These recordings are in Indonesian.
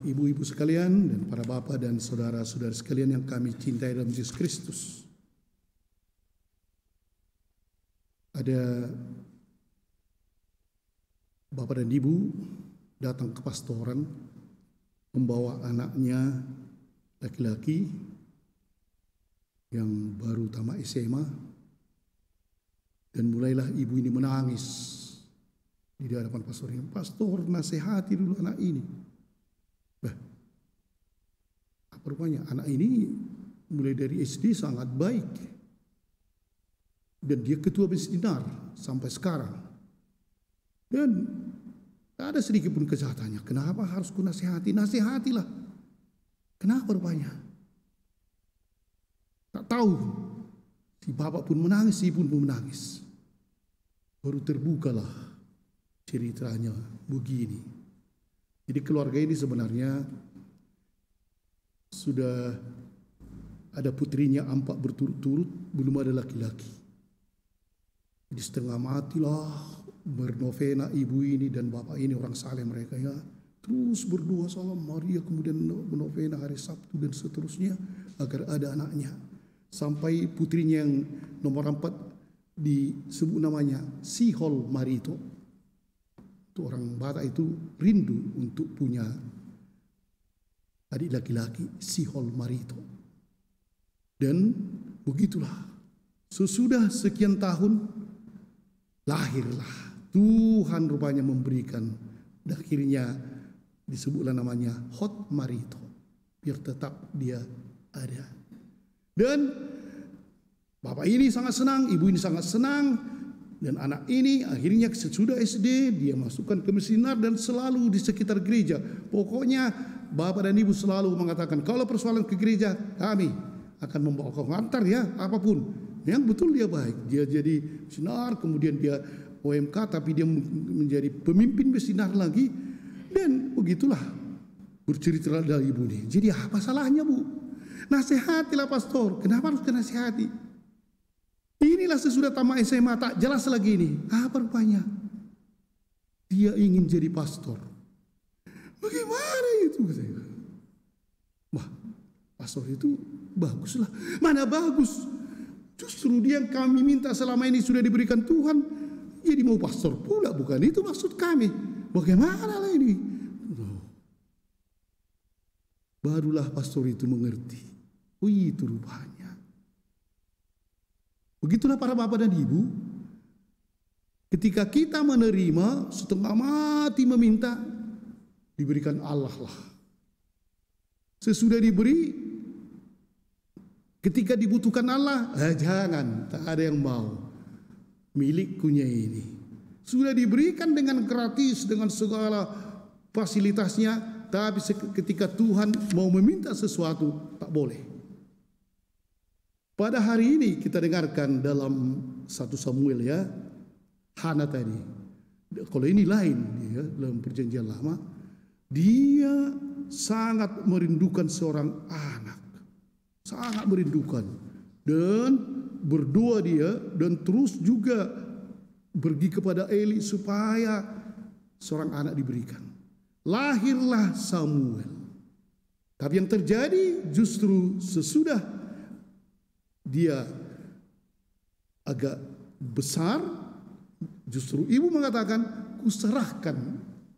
Ibu-ibu sekalian dan para bapak dan saudara-saudara sekalian yang kami cintai dalam Yesus Kristus. Ada bapak dan ibu datang ke pastoran membawa anaknya laki-laki yang baru tamat SMA, dan mulailah ibu ini menangis di hadapan pastor ini. Pastor, nasihati dulu anak ini. Apa rupanya anak ini mulai dari SD sangat baik, dan dia ketua Besinar sampai sekarang, dan tak ada sedikit pun kejahatannya. Kenapa harus ku nasihati? Nasihatilah. Kenapa rupanya? Tak tahu. Si bapak pun menangis, si ibu pun menangis. Baru terbukalah ceritanya begini. Jadi keluarga ini sebenarnya sudah ada putrinya 4 berturut-turut, belum ada laki-laki. Jadi setengah matilah bernovena ibu ini dan bapak ini, orang saleh mereka ya. Terus berdoa salam Maria, kemudian bernovena hari Sabtu dan seterusnya agar ada anaknya. Sampai putrinya yang nomor 4 disebut namanya Sihol Marito. Itu orang Batak itu rindu untuk punya adik laki-laki, Sihol Marito. Dan begitulah, sesudah sekian tahun lahirlah. Tuhan rupanya memberikan, dan akhirnya disebutlah namanya Hot Marito, biar tetap dia ada. Dan bapak ini sangat senang, ibu ini sangat senang. Dan anak ini akhirnya sesudah SD dia masukkan ke Besinar dan selalu di sekitar gereja. Pokoknya bapak dan ibu selalu mengatakan, kalau persoalan ke gereja kami akan membawa kau ngantar ya, apapun. Yang betul dia baik. Dia jadi Besinar, kemudian dia OMK, tapi dia menjadi pemimpin Besinar lagi. Dan begitulah bercerita dari ibu ini. Jadi apa salahnya, Bu? Nasihatilah pastor. Kenapa harus nasihati? Inilah sesudah tamat SMA tak jelas lagi ini. Apa rupanya? Dia ingin jadi pastor. Bagaimana itu? Wah, pastor itu baguslah. Mana bagus? Justru dia yang kami minta selama ini sudah diberikan Tuhan. Jadi mau pastor pula, bukan itu maksud kami. Bagaimana lah ini? Barulah pastor itu mengerti. Oh, itu rupanya. Begitulah para bapak dan ibu, ketika kita menerima setengah mati meminta, diberikan Allah lah. Sesudah diberi, ketika dibutuhkan Allah, jangan, tak ada yang mau. Milikkunya ini. Sudah diberikan dengan gratis, dengan segala fasilitasnya, tapi ketika Tuhan mau meminta sesuatu, tak boleh. Pada hari ini kita dengarkan dalam 1 Samuel ya, Hana tadi. Kalau ini lain ya, dalam perjanjian lama, dia sangat merindukan seorang anak. Sangat merindukan. Dan berdoa dia, dan terus juga pergi kepada Eli supaya seorang anak diberikan. Lahirlah Samuel. Tapi yang terjadi justru sesudah dia agak besar, justru ibu mengatakan, kuserahkan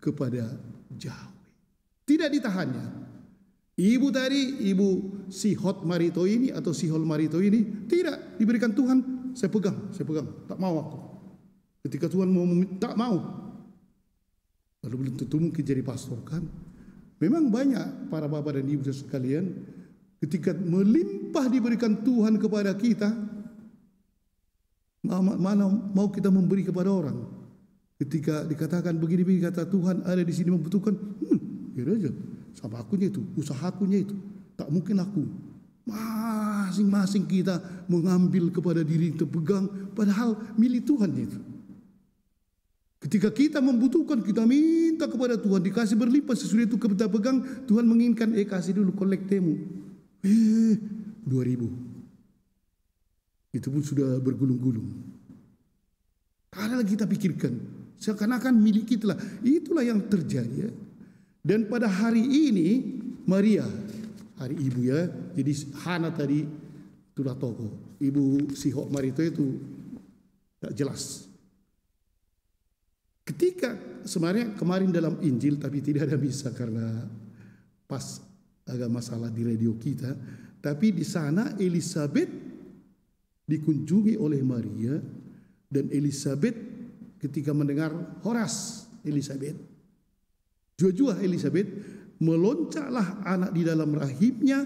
kepada Yahweh. Tidak ditahannya. Ibu tadi, ibu Sihot Marito ini atau Sihol Marito ini tidak diberikan Tuhan. Saya pegang, tak mau aku. Ketika Tuhan mau tak mau. Lalu belum tentu mungkin jadi pastor kan. Memang banyak para bapak dan ibu sekalian, ketika melimpah diberikan Tuhan kepada kita, mana mau kita memberi kepada orang? Ketika dikatakan begini, kata Tuhan ada di sini membutuhkan, biar aja, sama akunya itu, usahakunya itu, tak mungkin aku. Masing-masing kita mengambil kepada diri kita pegang, padahal milik Tuhan itu. Ketika kita membutuhkan, kita minta kepada Tuhan, dikasih berlimpah, sesudah itu kita pegang, Tuhan menginginkan, kasih dulu kolektemu. 2.000. Itu pun sudah bergulung-gulung. Tak ada lagi kita pikirkan. Seakan-akan milik kita lah. Itulah yang terjadi ya. Dan pada hari ini Maria, hari ibu ya, jadi Hana tadi sudah toko, ibu si Hok Marito itu tak jelas. Ketika sebenarnya kemarin dalam Injil, tapi tidak ada misa karena pas agak masalah di radio kita. Tapi di sana Elizabeth dikunjungi oleh Maria, dan Elizabeth ketika mendengar Horas Elizabeth, jua-jua Elizabeth, meloncaklah anak di dalam rahimnya,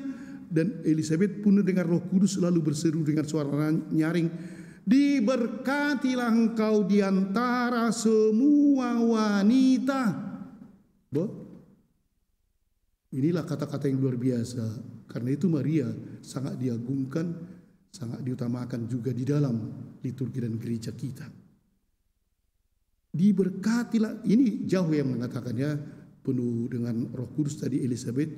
dan Elizabeth pun dengar Roh Kudus lalu berseru dengan suara nyaring, diberkatilah engkau di antara semua wanita. Inilah kata-kata yang luar biasa. Karena itu Maria sangat diagungkan, sangat diutamakan juga di dalam liturgi dan gereja kita. Diberkatilah, ini jauh yang mengatakannya, penuh dengan Roh Kudus tadi Elizabeth.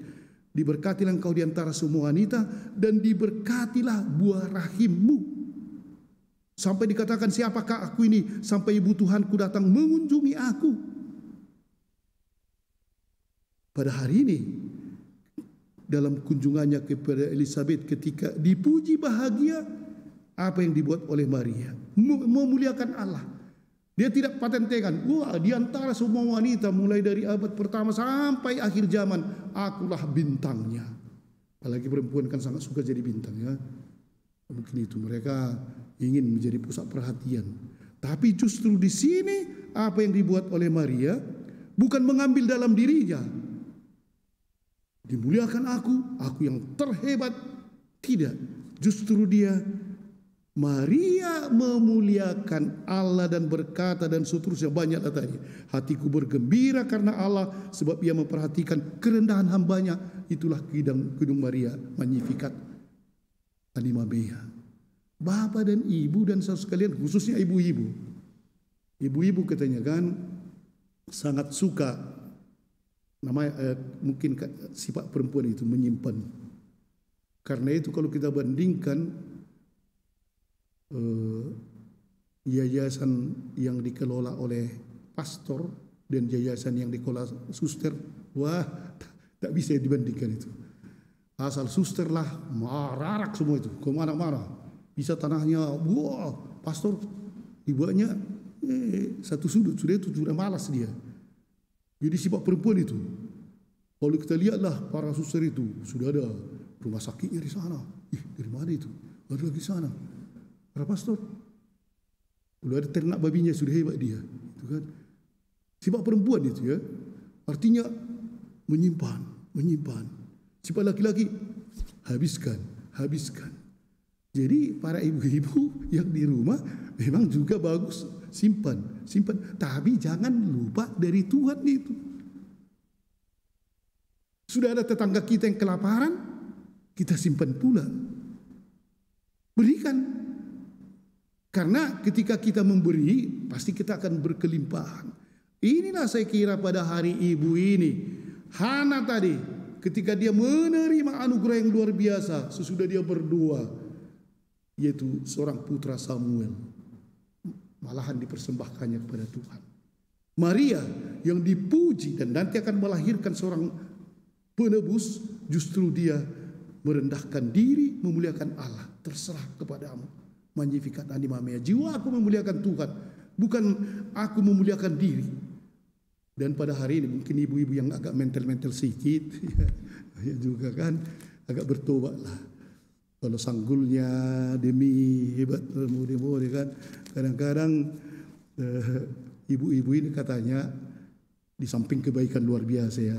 Diberkatilah engkau di antara semua wanita, dan diberkatilah buah rahimmu. Sampai dikatakan, siapakah aku ini sampai ibu Tuhanku datang mengunjungi aku. Pada hari ini, dalam kunjungannya kepada Elizabeth ketika dipuji bahagia, apa yang dibuat oleh Maria? Memuliakan Allah. Dia tidak patentekan, wah di antara semua wanita mulai dari abad pertama sampai akhir zaman, akulah bintangnya. Apalagi perempuan kan sangat suka jadi bintang ya. Mungkin itu mereka ingin menjadi pusat perhatian. Tapi justru di sini apa yang dibuat oleh Maria bukan mengambil dalam dirinya, dimuliakan aku yang terhebat. Tidak, justru dia, Maria memuliakan Allah dan berkata, dan seterusnya banyaklah tadi. Hatiku bergembira karena Allah, sebab ia memperhatikan kerendahan hambanya. Itulah kidung Maria, Magnificat Anima Mea. Bapak dan ibu dan saudara sekalian, khususnya ibu-ibu. Ibu-ibu katanya kan sangat suka, namanya mungkin sifat perempuan itu menyimpan. Karena itu kalau kita bandingkan yayasan yang dikelola oleh pastor dan yayasan yang dikelola suster, wah tak bisa dibandingkan itu. Asal suster lah mararak semua itu, kemana-mana. Bisa tanahnya, wah pastor dibuatnya satu sudut, sudah malas dia. Jadi sifat perempuan itu. Kalau kita lihatlah para suster itu, sudah ada rumah sakitnya di sana. Dari mana itu? Ada lagi di sana. Para pastor, udah ada ternak babinya, sudah hebat dia. Itu kan sifat perempuan itu ya. Artinya menyimpan. Sifat laki-laki habiskan. Jadi para ibu-ibu yang di rumah memang juga bagus simpan. Tapi jangan lupa dari Tuhan itu. Sudah ada tetangga kita yang kelaparan, kita simpan pula. Berikan. Karena ketika kita memberi, pasti kita akan berkelimpahan. Inilah saya kira pada hari ibu ini, Hana tadi, ketika dia menerima anugerah yang luar biasa, sesudah dia berdoa, yaitu seorang putra Samuel, malahan dipersembahkannya kepada Tuhan. Maria yang dipuji dan nanti akan melahirkan seorang penebus, justru dia merendahkan diri, memuliakan Allah. Terserah kepadamu. Magnificat Anima Mea. Jiwa aku memuliakan Tuhan, bukan aku memuliakan diri. Dan pada hari ini mungkin ibu-ibu yang agak mental sedikit, ya juga kan agak bertobatlah. Kalau sanggulnya demi hebat demo kan, kadang-kadang ibu-ibu ini katanya di samping kebaikan luar biasa ya,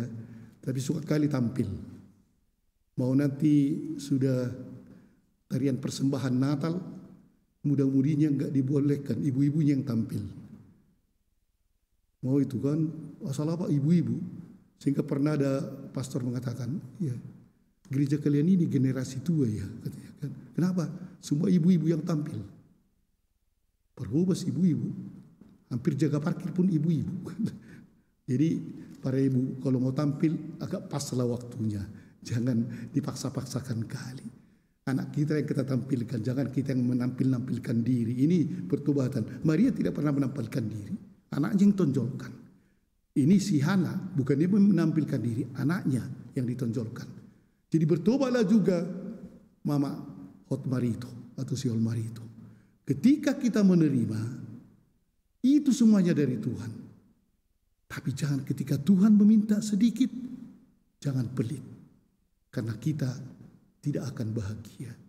tapi suka kali tampil. Mau nanti sudah tarian persembahan Natal, muda-mudinya enggak dibolehkan, ibu-ibunya yang tampil. Mau itu kan asal apa ibu-ibu, sehingga pernah ada pastor mengatakan, ya gereja kalian ini generasi tua ya, katanya kan. Kenapa? Semua ibu-ibu yang tampil. Perhubas ibu-ibu, hampir jaga parkir pun ibu-ibu. Jadi para ibu kalau mau tampil agak paslah waktunya, jangan dipaksa-paksakan kali. Anak kita yang kita tampilkan, jangan kita yang menampilkan diri. Ini pertobatan. Maria tidak pernah menampilkan diri, anaknya yang tonjolkan. Ini si Hana, bukan dia menampilkan diri, anaknya yang ditonjolkan. Jadi bertobatlah juga Mama Hotmari itu atau si Holmari itu. Ketika kita menerima, itu semuanya dari Tuhan. Tapi jangan ketika Tuhan meminta sedikit, jangan pelit. Karena kita tidak akan bahagia.